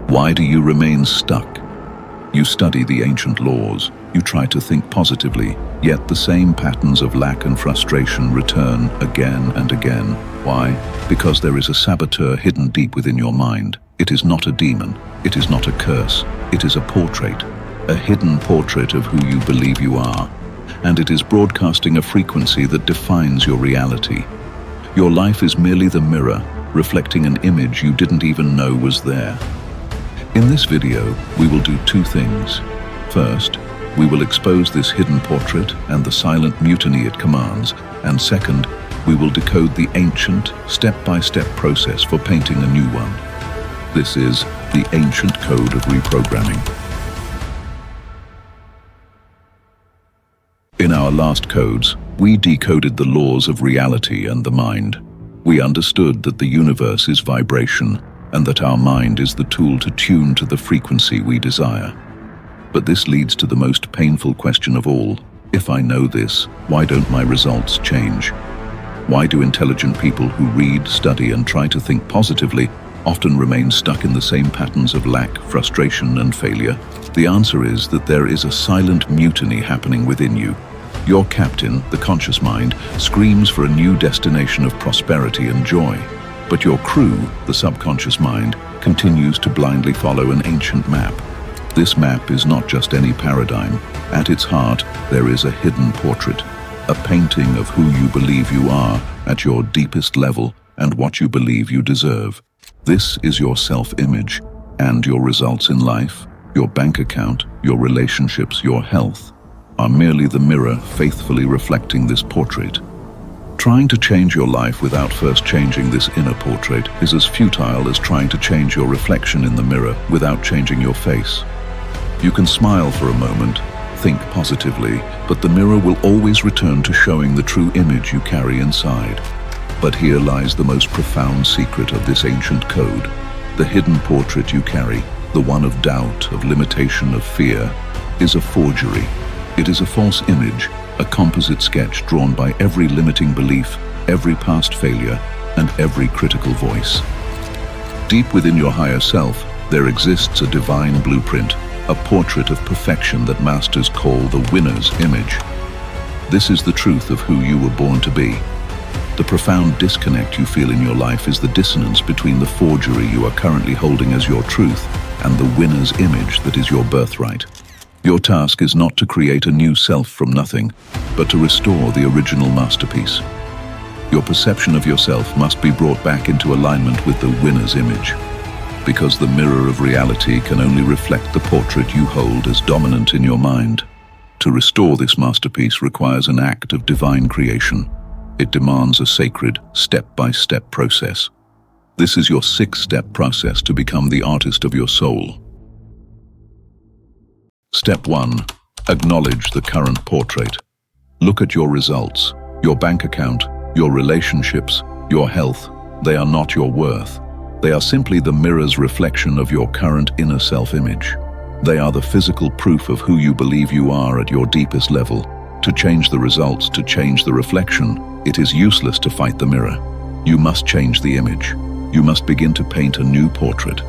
Why do you remain stuck? You study the ancient laws, you try to think positively, yet the same patterns of lack and frustration return again and again. Why? Because there is a saboteur hidden deep within your mind. It is not a demon, it is not a curse, it is a portrait, a hidden portrait of who you believe you are, and it is broadcasting a frequency that defines your reality. Your life is merely the mirror, reflecting an image you didn't even know was there. In this video, we will do two things. First, we will expose this hidden portrait and the silent mutiny it commands, and second, we will decode the ancient, step-by-step process for painting a new one. This is the Ancient Code of Reprogramming. In our last codes, we decoded the laws of reality and the mind. We understood that the universe is vibration, and that our mind is the tool to tune to the frequency we desire. But this leads to the most painful question of all. If I know this, why don't my results change? Why do intelligent people who read, study, and try to think positively often remain stuck in the same patterns of lack, frustration, and failure? The answer is that there is a silent mutiny happening within you. Your captain, the conscious mind, screams for a new destination of prosperity and joy. But your crew, the subconscious mind, continues to blindly follow an ancient map. This map is not just any paradigm. At its heart, there is a hidden portrait, a painting of who you believe you are at your deepest level and what you believe you deserve. This is your self-image, and your results in life, your bank account, your relationships, your health, are merely the mirror faithfully reflecting this portrait. Trying to change your life without first changing this inner portrait is as futile as trying to change your reflection in the mirror without changing your face. You can smile for a moment, think positively, but the mirror will always return to showing the true image you carry inside. But here lies the most profound secret of this ancient code. The hidden portrait you carry, the one of doubt, of limitation, of fear, is a forgery. It is a false image, a composite sketch drawn by every limiting belief, every past failure, and every critical voice. Deep within your higher self, there exists a divine blueprint, a portrait of perfection that masters call the winner's image. This is the truth of who you were born to be. The profound disconnect you feel in your life is the dissonance between the forgery you are currently holding as your truth and the winner's image that is your birthright. Your task is not to create a new self from nothing, but to restore the original masterpiece. Your perception of yourself must be brought back into alignment with the winner's image, because the mirror of reality can only reflect the portrait you hold as dominant in your mind. To restore this masterpiece requires an act of divine creation. It demands a sacred, step-by-step process. This is your 6-step process to become the artist of your soul. Step 1. Acknowledge the current portrait. Look at your results, your bank account, your relationships, your health. They are not your worth. They are simply the mirror's reflection of your current inner self-image. They are the physical proof of who you believe you are at your deepest level. To change the results, to change the reflection, it is useless to fight the mirror. You must change the image. You must begin to paint a new portrait.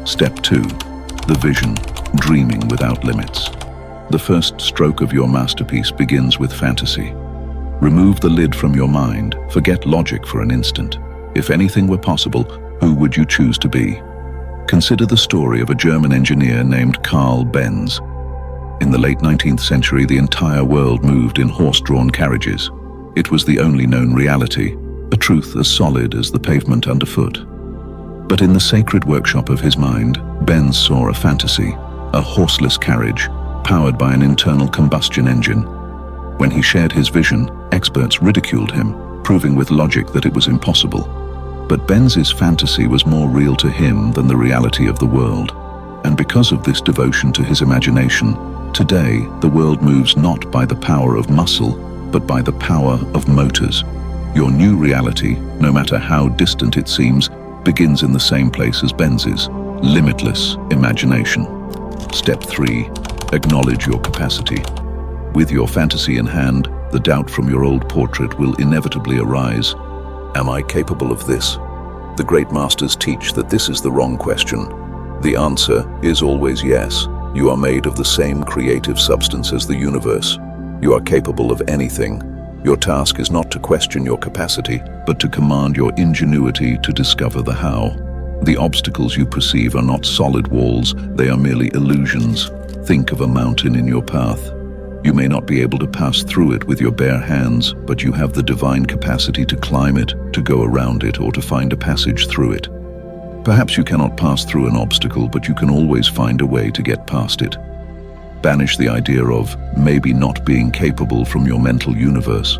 Step 2. The vision, dreaming without limits. The first stroke of your masterpiece begins with fantasy. Remove the lid from your mind. Forget logic for an instant. If anything were possible, who would you choose to be? Consider the story of a German engineer named Carl Benz. In the late 19th century, the entire world moved in horse-drawn carriages. It was the only known reality, a truth as solid as the pavement underfoot. But in the sacred workshop of his mind, Benz saw a fantasy, a horseless carriage, powered by an internal combustion engine. When he shared his vision, experts ridiculed him, proving with logic that it was impossible. But Benz's fantasy was more real to him than the reality of the world. And because of this devotion to his imagination, today the world moves not by the power of muscle, but by the power of motors. Your new reality, no matter how distant it seems, begins in the same place as Benz's, limitless imagination. Step 3. Acknowledge your capacity. With your fantasy in hand, the doubt from your old portrait will inevitably arise. Am I capable of this? The great masters teach that this is the wrong question. The answer is always yes. You are made of the same creative substance as the universe. You are capable of anything. Your task is not to question your capacity, but to command your ingenuity to discover the how. The obstacles you perceive are not solid walls, they are merely illusions. Think of a mountain in your path. You may not be able to pass through it with your bare hands, but you have the divine capacity to climb it, to go around it, or to find a passage through it. Perhaps you cannot pass through an obstacle, but you can always find a way to get past it. Banish the idea of maybe not being capable from your mental universe.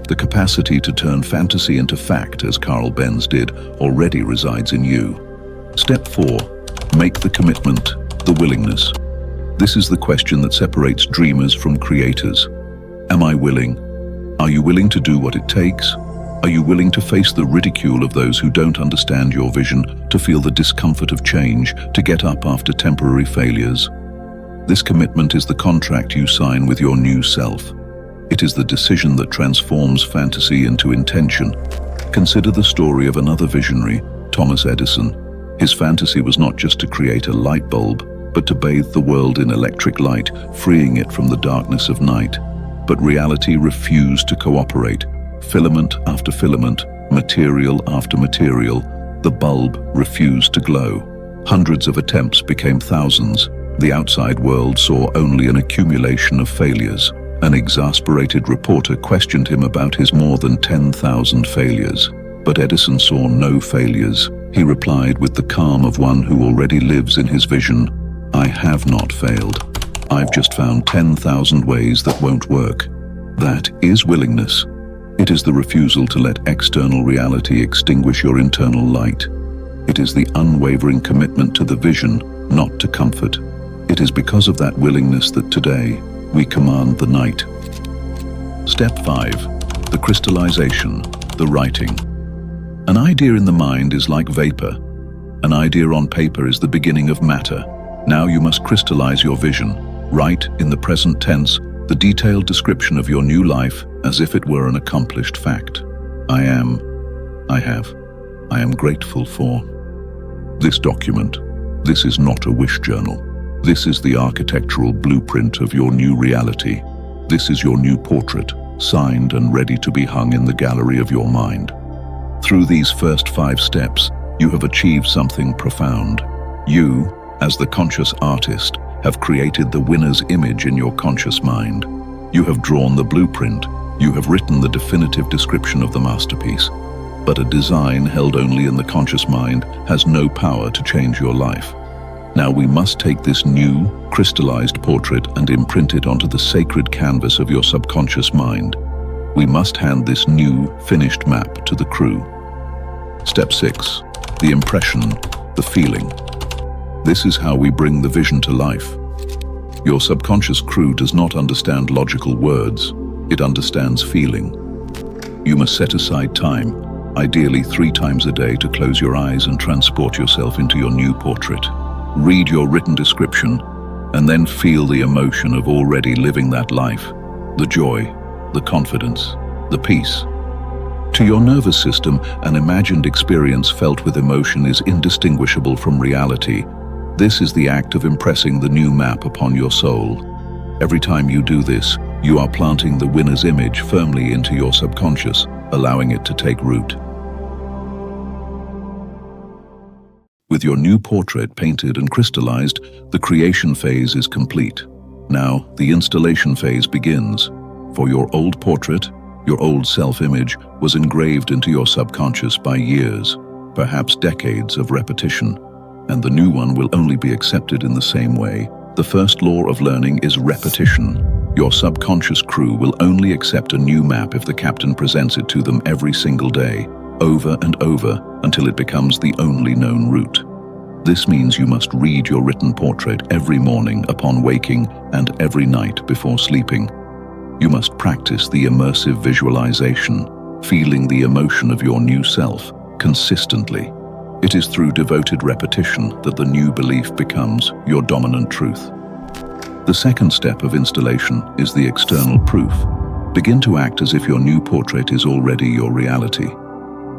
The capacity to turn fantasy into fact, as Carl Benz did, already resides in you. Step 4. Make the commitment, the willingness. This is the question that separates dreamers from creators. Am I willing? Are you willing to do what it takes? Are you willing to face the ridicule of those who don't understand your vision, to feel the discomfort of change, to get up after temporary failures? This commitment is the contract you sign with your new self. It is the decision that transforms fantasy into intention. Consider the story of another visionary, Thomas Edison. His fantasy was not just to create a light bulb, but to bathe the world in electric light, freeing it from the darkness of night. But reality refused to cooperate. Filament after filament, material after material, the bulb refused to glow. Hundreds of attempts became thousands. The outside world saw only an accumulation of failures. An exasperated reporter questioned him about his more than 10,000 failures. But Edison saw no failures. He replied with the calm of one who already lives in his vision, "I have not failed. I've just found 10,000 ways that won't work." That is willingness. It is the refusal to let external reality extinguish your internal light. It is the unwavering commitment to the vision, not to comfort. It is because of that willingness that today we command the night. Step 5. The crystallization, the writing. An idea in the mind is like vapor. An idea on paper is the beginning of matter. Now you must crystallize your vision. Write, in the present tense, the detailed description of your new life as if it were an accomplished fact. I am grateful for. This document, this is not a wish journal. This is the architectural blueprint of your new reality. This is your new portrait, signed and ready to be hung in the gallery of your mind. Through these first 5 steps, you have achieved something profound. You, as the conscious artist, have created the winner's image in your conscious mind. You have drawn the blueprint. You have written the definitive description of the masterpiece. But a design held only in the conscious mind has no power to change your life. Now we must take this new, crystallized portrait and imprint it onto the sacred canvas of your subconscious mind. We must hand this new, finished map to the crew. Step 6. The impression, the feeling. This is how we bring the vision to life. Your subconscious crew does not understand logical words. It understands feeling. You must set aside time, ideally 3 times a day, to close your eyes and transport yourself into your new portrait. Read your written description, and then feel the emotion of already living that life. The joy, the confidence, the peace. To your nervous system, an imagined experience felt with emotion is indistinguishable from reality. This is the act of impressing the new map upon your soul. Every time you do this, you are planting the winner's image firmly into your subconscious, allowing it to take root. With your new portrait painted and crystallized, the creation phase is complete. Now, the installation phase begins. For your old portrait, your old self-image was engraved into your subconscious by years, perhaps decades of repetition, and the new one will only be accepted in the same way. The first law of learning is repetition. Your subconscious crew will only accept a new map if the captain presents it to them every single day, over and over, until it becomes the only known route. This means you must read your written portrait every morning upon waking and every night before sleeping. You must practice the immersive visualization, feeling the emotion of your new self consistently. It is through devoted repetition that the new belief becomes your dominant truth. The second step of installation is the external proof. Begin to act as if your new portrait is already your reality.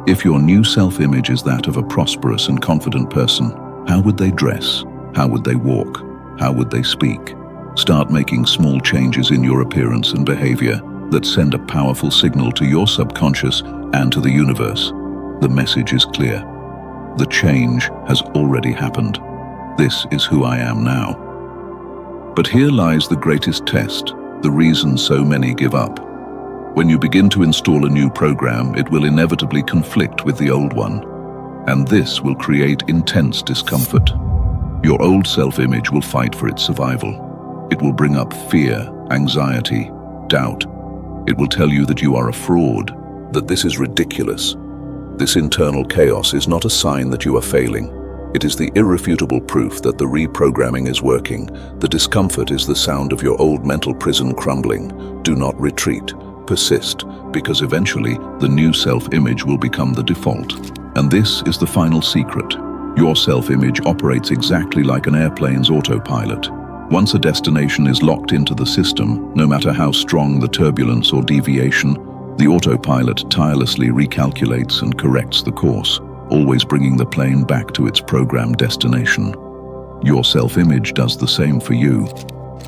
If your new self-image is that of a prosperous and confident person, How would they dress? How would they walk? How would they speak? Start making small changes in your appearance and behavior that send a powerful signal to your subconscious and to the universe. The message is clear. The change has already happened. This is who I am now. But here lies the greatest test, the reason so many give up. When you begin to install a new program, it will inevitably conflict with the old one, and this will create intense discomfort. Your old self-image will fight for its survival. It will bring up fear, anxiety, doubt. It will tell you that you are a fraud, that this is ridiculous. This internal chaos is not a sign that you are failing. It is the irrefutable proof that the reprogramming is working. The discomfort is the sound of your old mental prison crumbling. Do not retreat. Persist, because eventually the new self-image will become the default. And this is the final secret. Your self-image operates exactly like an airplane's autopilot. Once a destination is locked into the system, no matter how strong the turbulence or deviation, the autopilot tirelessly recalculates and corrects the course, always bringing the plane back to its programmed destination. Your self-image does the same for you.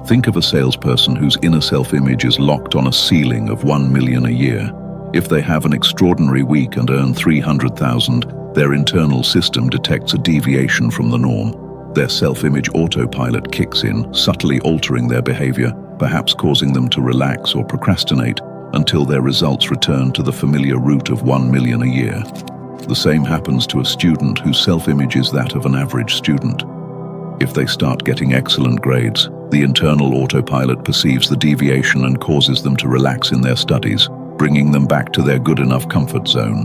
Think of a salesperson whose inner self-image is locked on a ceiling of 1 million a year. If they have an extraordinary week and earn 300,000, their internal system detects a deviation from the norm. Their self-image autopilot kicks in, subtly altering their behavior, perhaps causing them to relax or procrastinate until their results return to the familiar route of 1 million a year. The same happens to a student whose self-image is that of an average student. If they start getting excellent grades, the internal autopilot perceives the deviation and causes them to relax in their studies, bringing them back to their good enough comfort zone.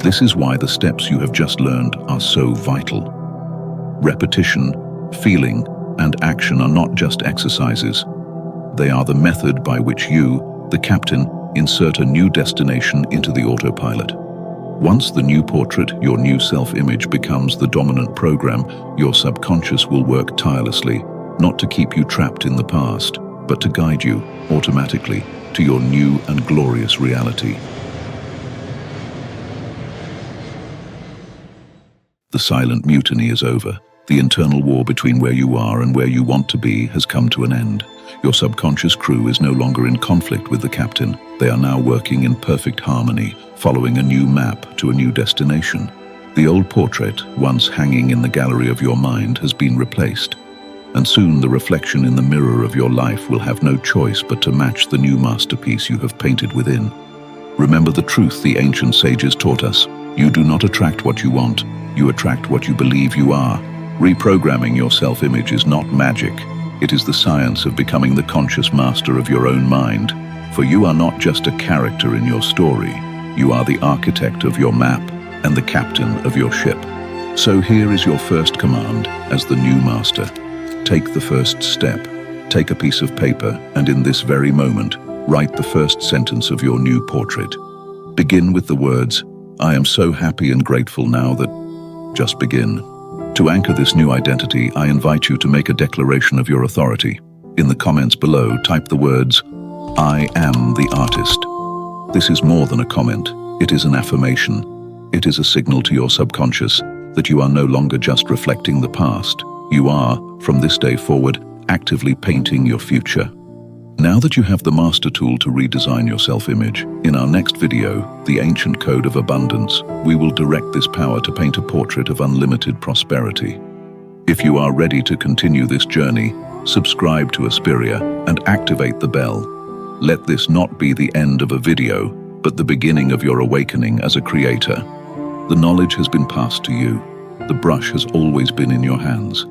This is why the steps you have just learned are so vital. Repetition, feeling, and action are not just exercises. They are the method by which you, the captain, insert a new destination into the autopilot. Once the new portrait, your new self-image, becomes the dominant program, your subconscious will work tirelessly, not to keep you trapped in the past, but to guide you, automatically, to your new and glorious reality. The silent mutiny is over. The internal war between where you are and where you want to be has come to an end. Your subconscious crew is no longer in conflict with the captain. They are now working in perfect harmony, following a new map to a new destination. The old portrait, once hanging in the gallery of your mind, has been replaced. And soon the reflection in the mirror of your life will have no choice but to match the new masterpiece you have painted within. Remember the truth the ancient sages taught us. You do not attract what you want. You attract what you believe you are. Reprogramming your self-image is not magic. It is the science of becoming the conscious master of your own mind. For you are not just a character in your story. You are the architect of your map and the captain of your ship. So here is your first command as the new master. Take the first step. Take a piece of paper and in this very moment, write the first sentence of your new portrait. Begin with the words, "I am so happy and grateful now that..." Just begin. To anchor this new identity, I invite you to make a declaration of your authority. In the comments below, type the words, "I am the artist." This is more than a comment. It is an affirmation. It is a signal to your subconscious that you are no longer just reflecting the past. You are, from this day forward, actively painting your future. Now that you have the master tool to redesign your self-image, in our next video, The Ancient Code of Abundance, we will direct this power to paint a portrait of unlimited prosperity. If you are ready to continue this journey, subscribe to Aspiria and activate the bell. Let this not be the end of a video, but the beginning of your awakening as a creator. The knowledge has been passed to you. The brush has always been in your hands.